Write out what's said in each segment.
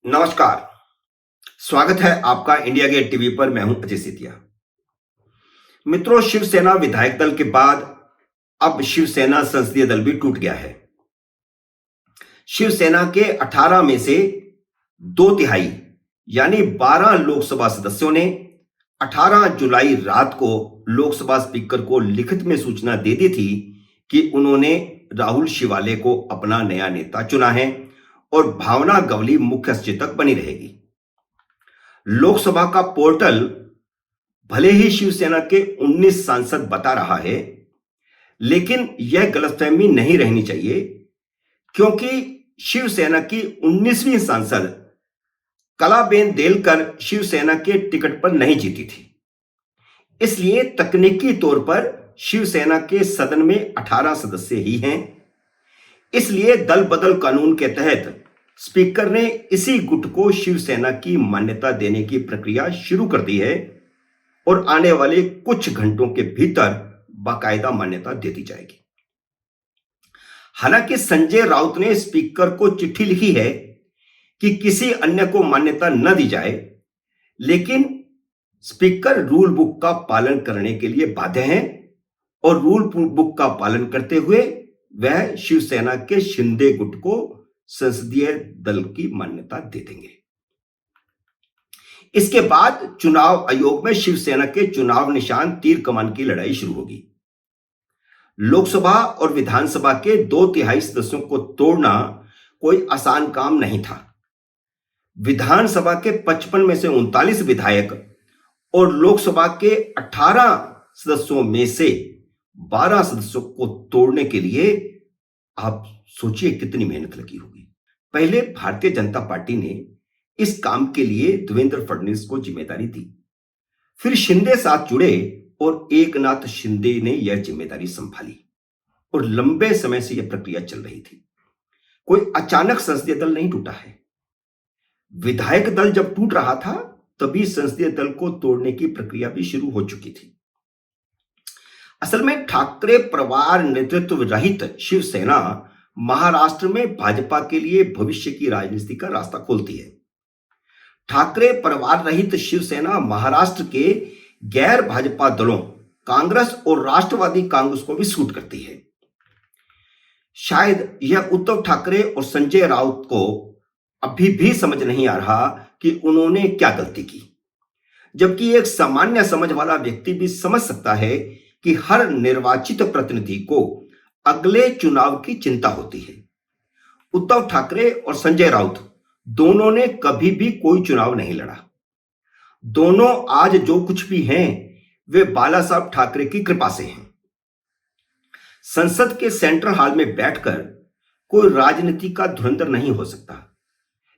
नमस्कार। स्वागत है आपका इंडिया गेट टीवी पर। मैं हूं अजय सितिया। मित्रों, शिवसेना विधायक दल के बाद अब शिवसेना संसदीय दल भी टूट गया है। शिवसेना के 18 में से 2/3 यानी 12 लोकसभा सदस्यों ने 18 जुलाई रात को लोकसभा स्पीकर को लिखित में सूचना दे दी थी कि उन्होंने राहुल शिवाले को अपना नया नेता चुना है और भावना गवली मुख्य सचेतक बनी रहेगी। लोकसभा का पोर्टल भले ही शिवसेना के 19 सांसद बता रहा है, लेकिन यह गलतफहमी नहीं रहनी चाहिए, क्योंकि शिवसेना की 19वीं सांसद कलाबेन देलकर शिवसेना के टिकट पर नहीं जीती थी। इसलिए तकनीकी तौर पर शिवसेना के सदन में 18 सदस्य ही हैं। इसलिए दल बदल कानून के तहत स्पीकर ने इसी गुट को शिवसेना की मान्यता देने की प्रक्रिया शुरू कर दी है और आने वाले कुछ घंटों के भीतर बाकायदा मान्यता दे दी जाएगी। हालांकि संजय राउत ने स्पीकर को चिट्ठी लिखी है कि किसी अन्य को मान्यता न दी जाए, लेकिन स्पीकर रूल बुक का पालन करने के लिए बाध्य हैं और रूल बुक का पालन करते हुए वह शिवसेना के शिंदे गुट को संसदीय दल की मान्यता दे देंगे। इसके बाद चुनाव आयोग में शिवसेना के चुनाव निशान तीर कमान की लड़ाई शुरू होगी। लोकसभा और विधानसभा के 2/3 सदस्यों को तोड़ना कोई आसान काम नहीं था। विधानसभा के 55 में से 39 विधायक और लोकसभा के 18 सदस्यों में से 12 सदस्यों को तोड़ने के लिए आप सोचिए कितनी मेहनत लगी होगी। पहले भारतीय जनता पार्टी ने इस काम के लिए देवेंद्र फडणवीस को जिम्मेदारी दी, फिर शिंदे साथ जुड़े और एकनाथ शिंदे ने यह जिम्मेदारी संभाली और लंबे समय से यह प्रक्रिया चल रही थी। कोई अचानक संसदीय दल नहीं टूटा है। विधायक दल जब टूट रहा था तभी संसदीय दल को तोड़ने की प्रक्रिया भी शुरू हो चुकी थी। असल में ठाकरे परिवार नेतृत्व रहित शिवसेना महाराष्ट्र में भाजपा के लिए भविष्य की राजनीति का रास्ता खोलती है। ठाकरे परिवार रहित शिवसेना महाराष्ट्र के गैर भाजपा दलों कांग्रेस और राष्ट्रवादी कांग्रेस को भी सूट करती है। शायद यह उद्धव ठाकरे और संजय राउत को अभी भी समझ नहीं आ रहा कि उन्होंने क्या गलती की, जबकि एक सामान्य समझ वाला व्यक्ति भी समझ सकता है कि हर निर्वाचित प्रतिनिधि को अगले चुनाव की चिंता होती है। उद्धव ठाकरे और संजय राउत दोनों ने कभी भी कोई चुनाव नहीं लड़ा। दोनों आज जो कुछ भी हैं वे बाला साहब ठाकरे की कृपा से हैं। संसद के सेंट्रल हॉल में बैठकर कोई राजनीति का धुरंधर नहीं हो सकता,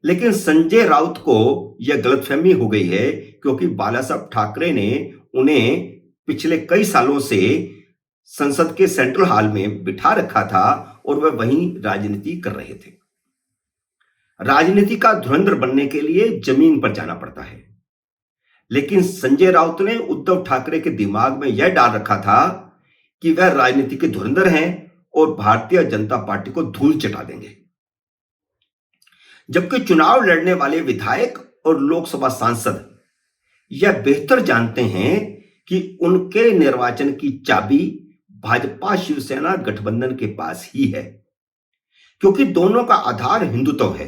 लेकिन संजय राउत को यह गलतफहमी हो गई है क्योंकि बाला साहब ठाकरे ने उन्हें पिछले कई सालों से संसद के सेंट्रल हॉल में बिठा रखा था और वह वहीं राजनीति कर रहे थे। राजनीति का धुरंधर बनने के लिए जमीन पर जाना पड़ता है, लेकिन संजय राउत ने उद्धव ठाकरे के दिमाग में यह डाल रखा था कि वह राजनीति के धुरंधर हैं और भारतीय जनता पार्टी को धूल चटा देंगे। जबकि चुनाव लड़ने वाले विधायक और लोकसभा सांसद यह बेहतर जानते हैं कि उनके निर्वाचन की चाबी भाजपा शिवसेना गठबंधन के पास ही है, क्योंकि दोनों का आधार हिंदुत्व है।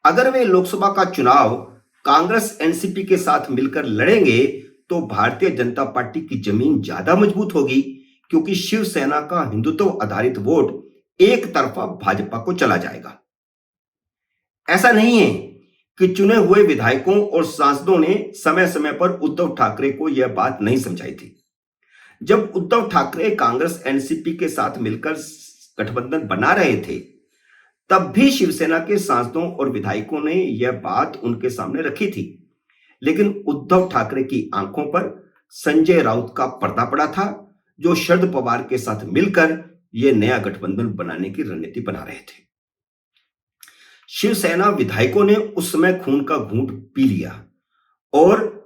अगर वे लोकसभा का चुनाव कांग्रेस एनसीपी के साथ मिलकर लड़ेंगे तो भारतीय जनता पार्टी की जमीन ज्यादा मजबूत होगी, क्योंकि शिवसेना का हिंदुत्व आधारित वोट एक तरफा भाजपा को चला जाएगा। ऐसा नहीं है कि चुने हुए विधायकों और सांसदों ने समय समय पर उद्धव ठाकरे को यह बात नहीं समझाई थी। जब उद्धव ठाकरे कांग्रेस एनसीपी के साथ मिलकर गठबंधन बना रहे थे, तब भी शिवसेना के सांसदों और विधायकों ने यह बात उनके सामने रखी थी, लेकिन उद्धव ठाकरे की आंखों पर संजय राउत का पर्दा पड़ा था, जो शरद पवार के साथ मिलकर यह नया गठबंधन बनाने की रणनीति बना रहे थे। शिवसेना विधायकों ने उस समय खून का घूंट पी लिया और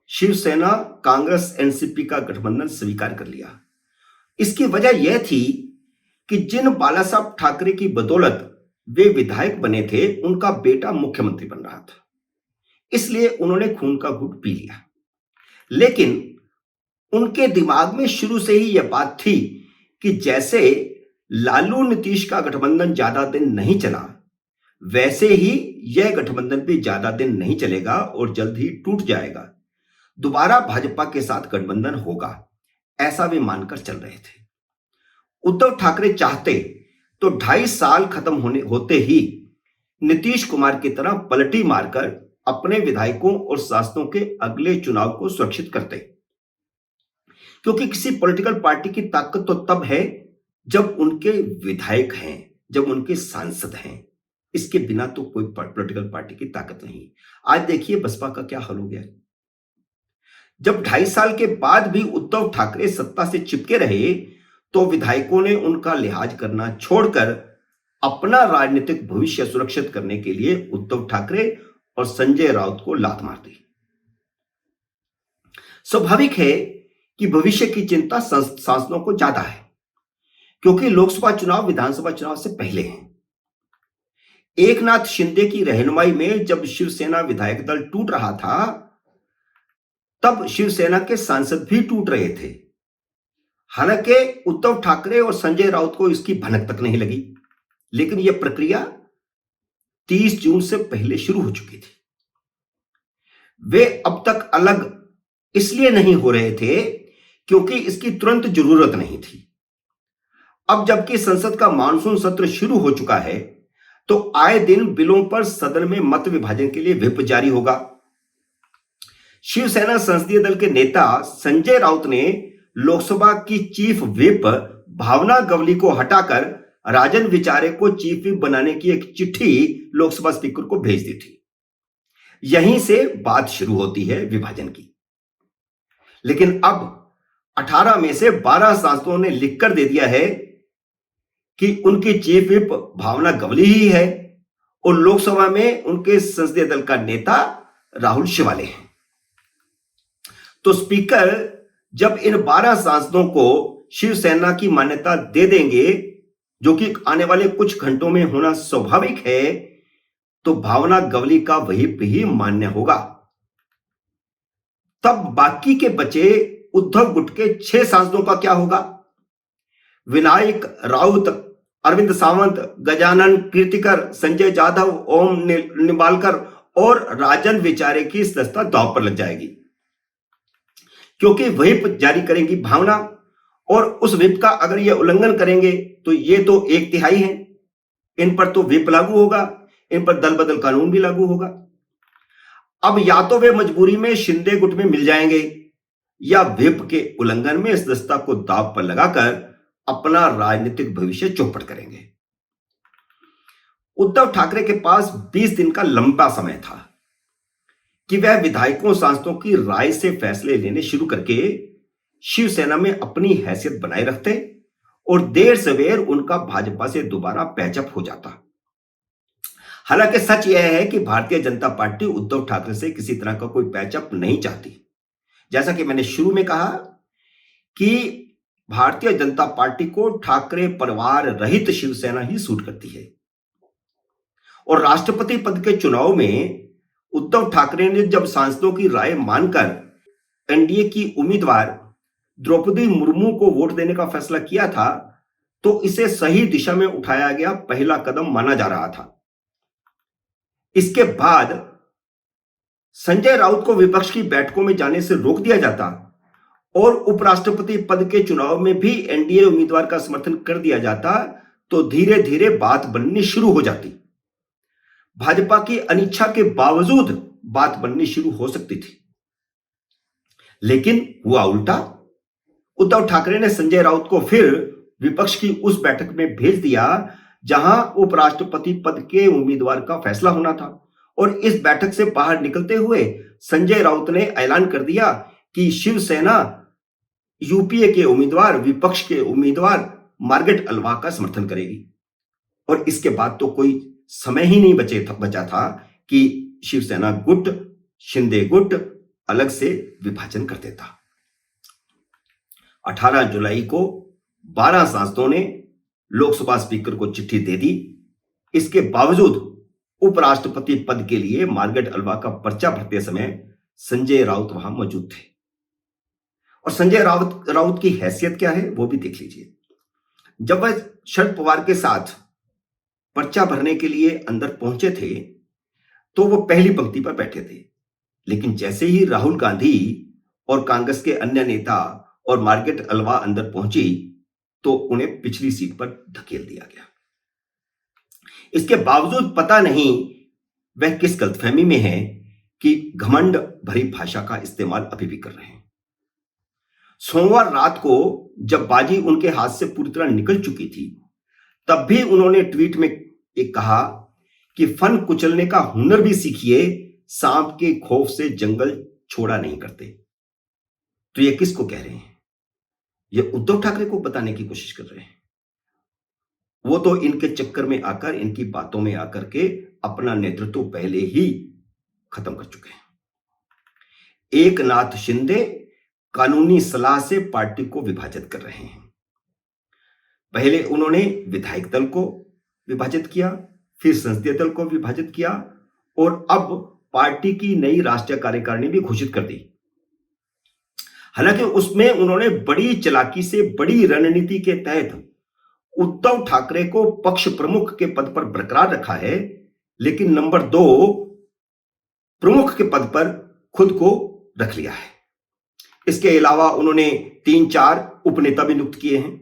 शिवसेना कांग्रेस एनसीपी का गठबंधन स्वीकार कर लिया। इसकी वजह यह थी कि जिन बाला साहब ठाकरे की बदौलत वे विधायक बने थे, उनका बेटा मुख्यमंत्री बन रहा था, इसलिए उन्होंने खून का घूंट पी लिया। लेकिन उनके दिमाग में शुरू से ही यह बात थी कि जैसे लालू नीतीश का गठबंधन ज्यादा दिन नहीं चला, वैसे ही यह गठबंधन भी ज्यादा दिन नहीं चलेगा और जल्द ही टूट जाएगा। दोबारा भाजपा के साथ गठबंधन होगा, ऐसा वे मानकर चल रहे थे। उद्धव ठाकरे चाहते तो 2.5 साल खत्म होते ही नीतीश कुमार की तरह पलटी मारकर अपने विधायकों और सांसदों के अगले चुनाव को सुरक्षित करते, क्योंकि किसी पॉलिटिकल पार्टी की ताकत तो तब है जब उनके विधायक हैं, जब उनके सांसद हैं। इसके बिना तो कोई पॉलिटिकल पार्टी की ताकत नहीं। आज देखिए बसपा का क्या हाल हो गया। जब 2.5 साल के बाद भी उद्धव ठाकरे सत्ता से चिपके रहे, तो विधायकों ने उनका लिहाज करना छोड़कर अपना राजनीतिक भविष्य सुरक्षित करने के लिए उद्धव ठाकरे और संजय राउत को लात मार दी। स्वाभाविक है कि भविष्य की चिंता सांसदों को ज्यादा है, क्योंकि लोकसभा चुनाव विधानसभा चुनाव से पहले हैं। एकनाथ शिंदे की रहनुमाई में जब शिवसेना विधायक दल टूट रहा था, तब शिवसेना के सांसद भी टूट रहे थे। हालांकि उद्धव ठाकरे और संजय राउत को इसकी भनक तक नहीं लगी, लेकिन यह प्रक्रिया 30 जून से पहले शुरू हो चुकी थी। वे अब तक अलग इसलिए नहीं हो रहे थे क्योंकि इसकी तुरंत जरूरत नहीं थी। अब जबकि संसद का मानसून सत्र शुरू हो चुका है, तो आए दिन बिलों पर सदन में मत विभाजन के लिए व्हिप जारी होगा। शिवसेना संसदीय दल के नेता संजय राउत ने लोकसभा की चीफ व्हिप भावना गवली को हटाकर राजन विचारे को चीफ व्हिप बनाने की एक चिट्ठी लोकसभा स्पीकर को भेज दी थी। यहीं से बात शुरू होती है विभाजन की। लेकिन अब 18 में से 12 सांसदों ने लिखकर दे दिया है कि उनकी चीफ व्हिप भावना गवली ही है और लोकसभा में उनके संसदीय दल का नेता राहुल शिवाले हैं। तो स्पीकर जब इन 12 सांसदों को शिवसेना की मान्यता दे देंगे, जो कि आने वाले कुछ घंटों में होना स्वाभाविक है, तो भावना गवली का व्हिप ही मान्य होगा। तब बाकी के बचे उद्धव गुट के 6 सांसदों का क्या होगा? विनायक राउत, अरविंद सावंत, गजानन कीर्तिकर, संजय जाधव, ओम निंबालकर और राजन विचारे की सदस्यता दांव पर लग जाएगी, क्योंकि व्हिप जारी करेंगी भावना, और उस व्हिप का अगर ये उल्लंघन करेंगे तो ये तो 1/3 है, इन पर तो व्हिप लागू होगा, इन पर दल बदल कानून भी लागू होगा। अब या तो वे मजबूरी में शिंदे गुट में मिल जाएंगे या व्हिप के उल्लंघन में सदस्यता को दांव पर लगाकर अपना राजनीतिक भविष्य चौपट करेंगे। उद्धव ठाकरे के पास 20 दिन का लंबा समय था कि वह विधायकों सांसदों की राय से फैसले लेने शुरू करके शिवसेना में अपनी हैसियत बनाए रखते और देर सवेर उनका भाजपा से दोबारा पैचअप हो जाता। हालांकि सच यह है कि भारतीय जनता पार्टी उद्धव ठाकरे से किसी तरह का कोई पैचअप नहीं चाहती। जैसा कि मैंने शुरू में कहा कि भारतीय जनता पार्टी को ठाकरे परिवार रहित शिवसेना ही सूट करती है। और राष्ट्रपति पद के चुनाव में उद्धव ठाकरे ने जब सांसदों की राय मानकर एनडीए की उम्मीदवार द्रौपदी मुर्मू को वोट देने का फैसला किया था, तो इसे सही दिशा में उठाया गया पहला कदम माना जा रहा था। इसके बाद संजय राउत को विपक्ष की बैठकों में जाने से रोक दिया जाता और उपराष्ट्रपति पद के चुनाव में भी एनडीए उम्मीदवार का समर्थन कर दिया जाता, तो धीरे धीरे बात बननी शुरू हो जाती। भाजपा की अनिच्छा के बावजूद बात बननी शुरू हो सकती थी। लेकिन हुआ उल्टा। उद्धव ठाकरे ने संजय राउत को फिर विपक्ष की उस बैठक में भेज दिया जहां उपराष्ट्रपति पद के उम्मीदवार का फैसला होना था, और इस बैठक से बाहर निकलते हुए संजय राउत ने ऐलान कर दिया कि शिवसेना यूपीए के उम्मीदवार, विपक्ष के उम्मीदवार मार्गरेट अल्वा का समर्थन करेगी। और इसके बाद तो कोई समय ही नहीं बचा था कि शिवसेना गुट, शिंदे गुट अलग से विभाजन कर देता। 18 जुलाई को 12 सांसदों ने लोकसभा स्पीकर को चिट्ठी दे दी इसके बावजूद उपराष्ट्रपति पद के लिए मार्गरेट अल्वा का पर्चा भरते समय संजय राउत वहां मौजूद थे। और संजय राउत की हैसियत क्या है वो भी देख लीजिए। जब वह शरद पवार के साथ पर्चा भरने के लिए अंदर पहुंचे थे तो वो पहली पंक्ति पर बैठे थे, लेकिन जैसे ही राहुल गांधी और कांग्रेस के अन्य नेता और मार्गरेट अल्वा अंदर पहुंची तो उन्हें पिछली सीट पर धकेल दिया गया। इसके बावजूद पता नहीं वह किस गलतफहमी में है कि घमंड भरी भाषा का इस्तेमाल अभी भी कर रहे हैं। सोमवार रात को जब बाजी उनके हाथ से पूरी तरह निकल चुकी थी तब भी उन्होंने ट्वीट में एक कहा कि फन कुचलने का हुनर भी सीखिए, सांप के खौफ से जंगल छोड़ा नहीं करते। तो ये किसको कह रहे हैं? ये उद्धव ठाकरे को बताने की कोशिश कर रहे हैं। वो तो इनके चक्कर में आकर, इनकी बातों में आकर के अपना नेतृत्व पहले ही खत्म कर चुके हैं। एकनाथ शिंदे कानूनी सलाह से पार्टी को विभाजित कर रहे हैं। पहले उन्होंने विधायक दल को विभाजित किया, फिर संसदीय दल को विभाजित किया और अब पार्टी की नई राष्ट्रीय कार्यकारिणी भी घोषित कर दी। हालांकि उसमें उन्होंने बड़ी चालाकी से, बड़ी रणनीति के तहत उद्धव ठाकरे को पक्ष प्रमुख के पद पर बरकरार रखा है, लेकिन नंबर 2 प्रमुख के पद पर खुद को रख लिया है। इसके अलावा उन्होंने 3-4 उपनेता भी नियुक्त किए हैं।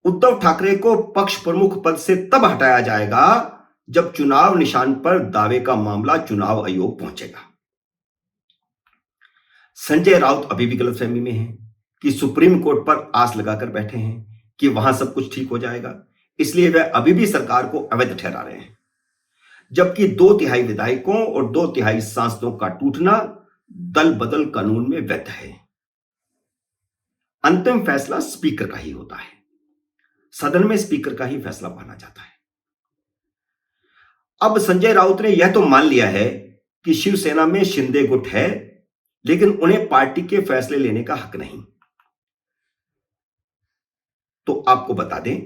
उद्धव ठाकरे को पक्ष प्रमुख पद से तब हटाया जाएगा जब चुनाव निशान पर दावे का मामला चुनाव आयोग पहुंचेगा। संजय राउत अभी भी गलतफहमी में है कि सुप्रीम कोर्ट पर आस लगाकर बैठे हैं कि वहां सब कुछ ठीक हो जाएगा, इसलिए वह अभी भी सरकार को अवैध ठहरा रहे हैं, जबकि 2/3 विधायकों और 2/3 सांसदों का टूटना दल बदल कानून में वैध है। अंतिम फैसला स्पीकर का ही होता है। सदन में स्पीकर का ही फैसला माना जाता है। अब संजय राउत ने यह तो मान लिया है कि शिवसेना में शिंदे गुट है, लेकिन उन्हें पार्टी के फैसले लेने का हक नहीं। तो आपको बता दें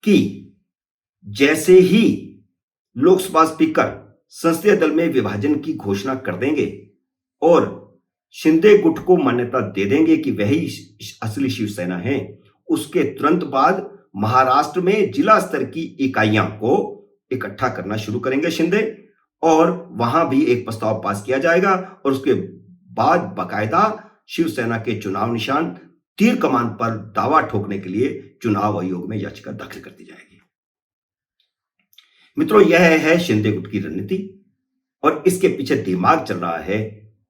कि जैसे ही लोकसभा स्पीकर संसदीय दल में विभाजन की घोषणा कर देंगे और शिंदे गुट को मान्यता दे देंगे कि वही असली शिवसेना है, उसके तुरंत बाद महाराष्ट्र में जिला स्तर की इकाइयों को इकट्ठा करना शुरू करेंगे शिंदे, और वहां भी एक प्रस्ताव पास किया जाएगा और उसके बाद बाकायदा शिवसेना के चुनाव निशान तीर कमान पर दावा ठोकने के लिए चुनाव आयोग में याचिका दाखिल कर दी जाएगी। मित्रों, यह है शिंदे गुट की रणनीति और इसके पीछे दिमाग चल रहा है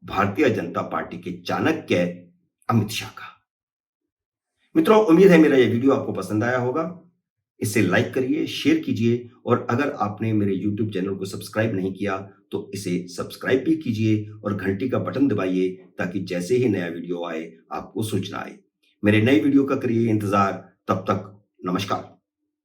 भारतीय जनता पार्टी के चाणक्य अमित शाह का। मित्रों, उम्मीद है मेरा यह वीडियो आपको पसंद आया होगा। इसे लाइक करिए, शेयर कीजिए और अगर आपने मेरे YouTube चैनल को सब्सक्राइब नहीं किया तो इसे सब्सक्राइब भी कीजिए और घंटी का बटन दबाइए ताकि जैसे ही नया वीडियो आए आपको सूचना आए। मेरे नए वीडियो का करिए इंतजार। तब तक नमस्कार।